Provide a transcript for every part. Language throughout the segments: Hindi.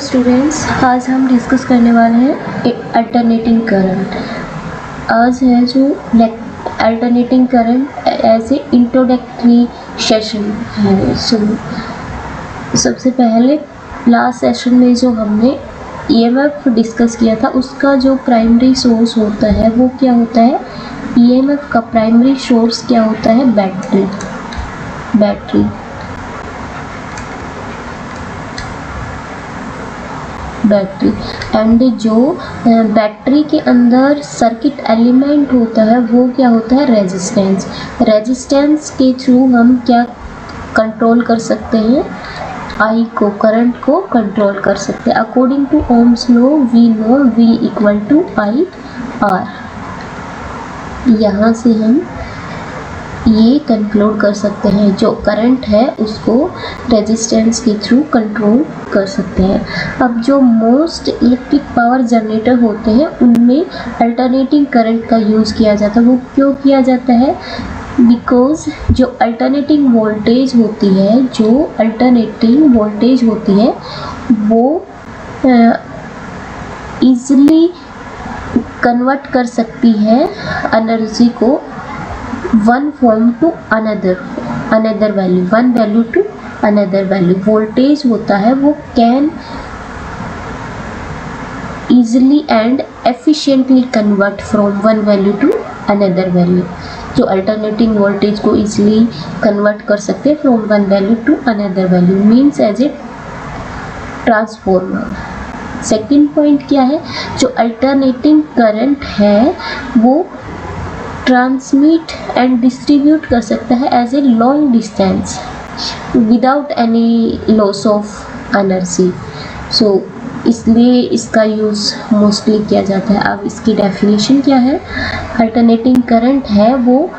स्टूडेंट्स, आज हम डिस्कस करने वाले हैं अल्टरनेटिंग करंट। आज है जो alternating current as a introductory session है। सबसे पहले लास्ट सेशन में जो हमने ईएमएफ डिस्कस किया था, उसका जो प्राइमरी सोर्स होता है वो क्या होता है। ईएमएफ का प्राइमरी सोर्स क्या होता है? बैटरी। एंड जो बैटरी के अंदर सर्किट एलिमेंट होता है वो क्या होता है? रेजिस्टेंस के थ्रू हम क्या कंट्रोल कर सकते हैं? आई को, करंट को कंट्रोल कर सकते हैं। According to Ohm's law we know V equal to I R. यहाँ से हम ये कंक्लूड कर सकते हैं, जो करंट है उसको रेजिस्टेंस के थ्रू कंट्रोल कर सकते हैं। अब जो मोस्ट इलेक्ट्रिक पावर जनरेटर होते हैं उनमें अल्टरनेटिंग करंट का यूज़ किया जाता है। वो क्यों किया जाता है? बिकॉज जो अल्टरनेटिंग वोल्टेज होती है वो ईजिली कन्वर्ट कर सकती है एनर्जी को one form to another value, one value to another value. Voltage होता है वो can easily and efficiently convert from one value to another value। जो अल्टरनेटिंग वोल्टेज को easily कन्वर्ट कर सकते हैं from one value to another value, means as a transformer. Second point क्या है? जो अल्टरनेटिंग करंट है वो ट्रांसमिट एंड डिस्ट्रीब्यूट कर सकता है as a long distance without any loss of energy. So इसलिए इसका यूज़ मोस्टली किया जाता है। अब इसकी डेफिनेशन क्या है? अल्टरनेटिंग करंट है वो,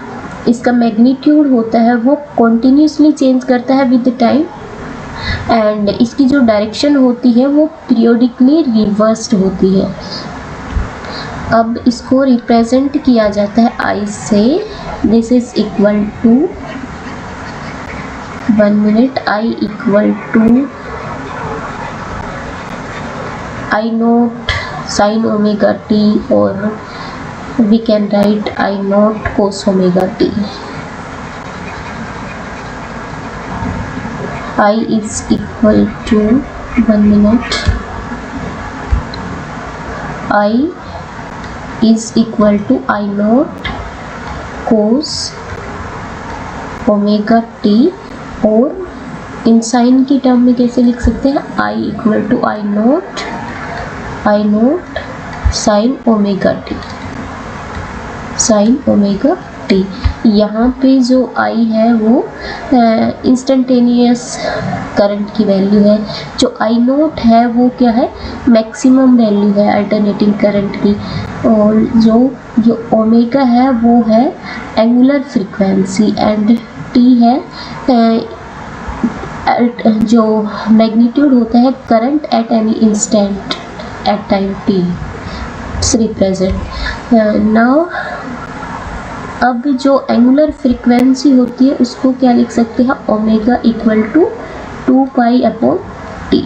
इसका मैग्नीट्यूड होता है वो कॉन्टिन्यूसली चेंज करता है विद टाइम, एंड इसकी जो डायरेक्शन होती है वो पीरियोडिकली रिवर्स्ड होती है। अब इसको रिप्रेजेंट किया जाता है आई से। This is equal to 1 minute, I equal to I nought sine omega T, और we can write I nought cos omega T. I is equal to 1 minute, I is equal to I nought cos omega T, और इन साइन की टर्म में कैसे लिख सकते हैं? I equal to I nought sine omega T. यहाँ पे जो आई है वो इंस्टेंटेनियस करंट की वैल्यू है। जो आई नोट है वो क्या है? मैक्सिमम वैल्यू है अल्टरनेटिंग करंट की। और जो ओमेगा है वो है एंगुलर फ्रीक्वेंसी, एंड टी है जो मैग्नीट्यूड होता है current at any instant at time T represent. Now अब जो एंगुलर फ्रीक्वेंसी होती है उसको क्या लिख सकते हैं? Omega equal to 2 pi upon T.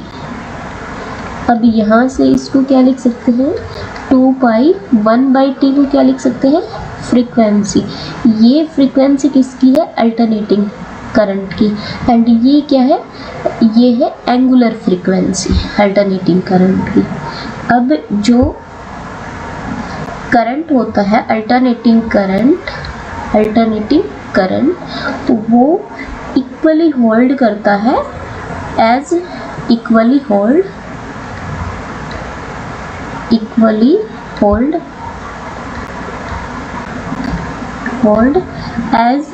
अब यहाँ से इसको क्या लिख सकते हैं? 2 पाई 1 बाई टी को क्या लिख सकते हैं? फ्रीक्वेंसी। ये फ्रीक्वेंसी किसकी है? अल्टरनेटिंग करंट की। एंड ये क्या है? ये है एंगुलर फ्रीक्वेंसी अल्टरनेटिंग करंट की। अब जो करंट होता है अल्टरनेटिंग करंट तो वो इक्वली होल्ड करता है as equally hold as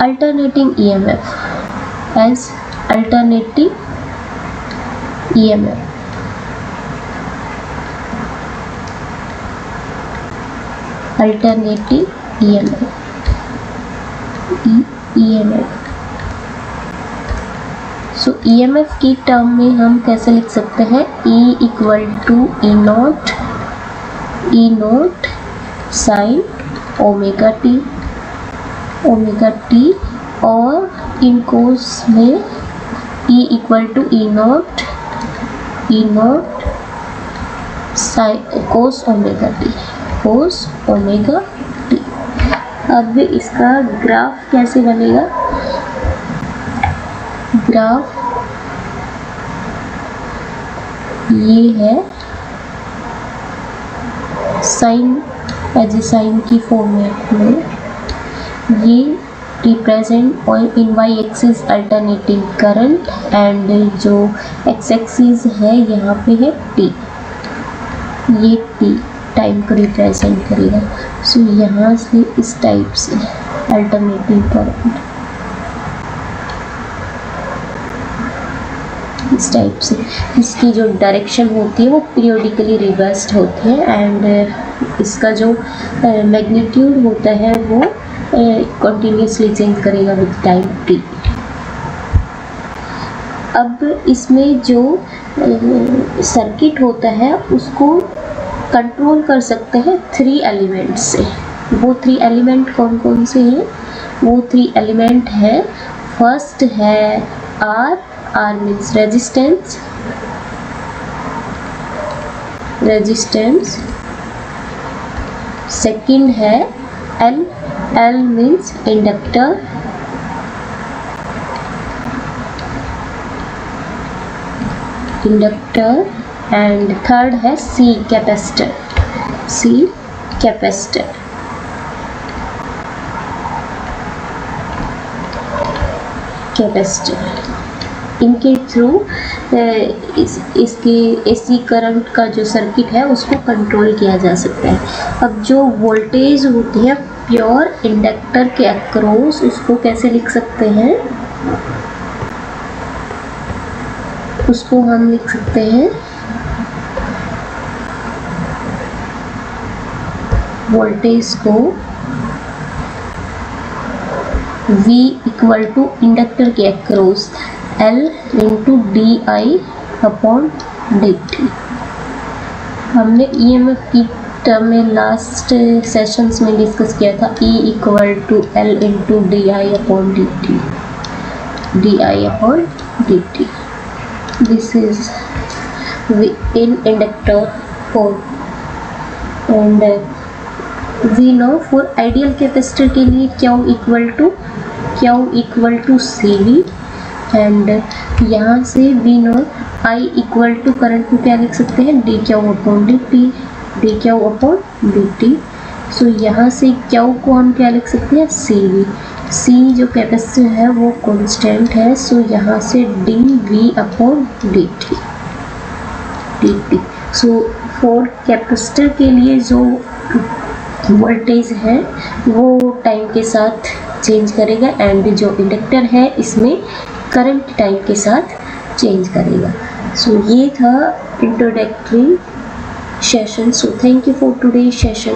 alternating EMF, alternating EMF. So EMF की टर्म में हम कैसे लिख सकते हैं? E equal to E nought sine omega T, और इन कोस में E equal to E nought E nought cos omega T, cos omega T. अब इसका ग्राफ कैसे बनेगा? ग्राफ ये है साइन, एज ए साइन की फॉर्मेट में ये रिप्रेजेंट और in Y axis alternating current and जो एक्स एक्सिस है यहाँ पे है टी, ये टी टाइम को रिप्रेजेंट करेगा। सो यहाँ से इस टाइप से अल्टरनेटिंग करंट इस टाइप से, इसकी जो डायरेक्शन होती है वो पीरियोडिकली रिवर्स्ड होती है एंड इसका जो मैग्नीट्यूड होता है वो कंटिन्यूसली चेंज करेगा विद टाइम टी। अब इसमें जो सर्किट होता है उसको कंट्रोल कर सकते हैं 3 एलिमेंट से। वो 3 एलिमेंट कौन कौन से हैं? वो 3 एलिमेंट है, फर्स्ट है R, R means resistance, second है L, L means inductor, and third है C, कैपेसिटर, इनके थ्रू इसके AC करंट का जो सर्किट है उसको कंट्रोल किया जा सकता है। अब जो वोल्टेज होती है प्योर इंडक्टर के अक्रॉस, उसको कैसे लिख सकते हैं? उसको हम लिख सकते हैं वोल्टेज को V इक्वल टू इंडक्टर के across L into D I upon D T. हमने EMF की टर्म में लास्ट सेशंस में डिस्कस किया था, E equal to L into D I upon D T. This is in inductor pole and we know for ideal capacitor के लिए Q equal to CV and यहाँ से we know I equal to current को क्या लिख सकते हैं? dQ upon dt। सो यहाँ से Q को हम क्या लिख सकते हैं? CV। C जो कैपेसिटर है वो कांस्टेंट है, सो यहाँ से dV upon dt। So for capacitor के लिए जो वोल्टेज है वो टाइम के साथ चेंज करेगा एंड जो इंडक्टर है इसमें करंट टाइम के साथ चेंज करेगा। सो ये था introductory session. So thank you for today session.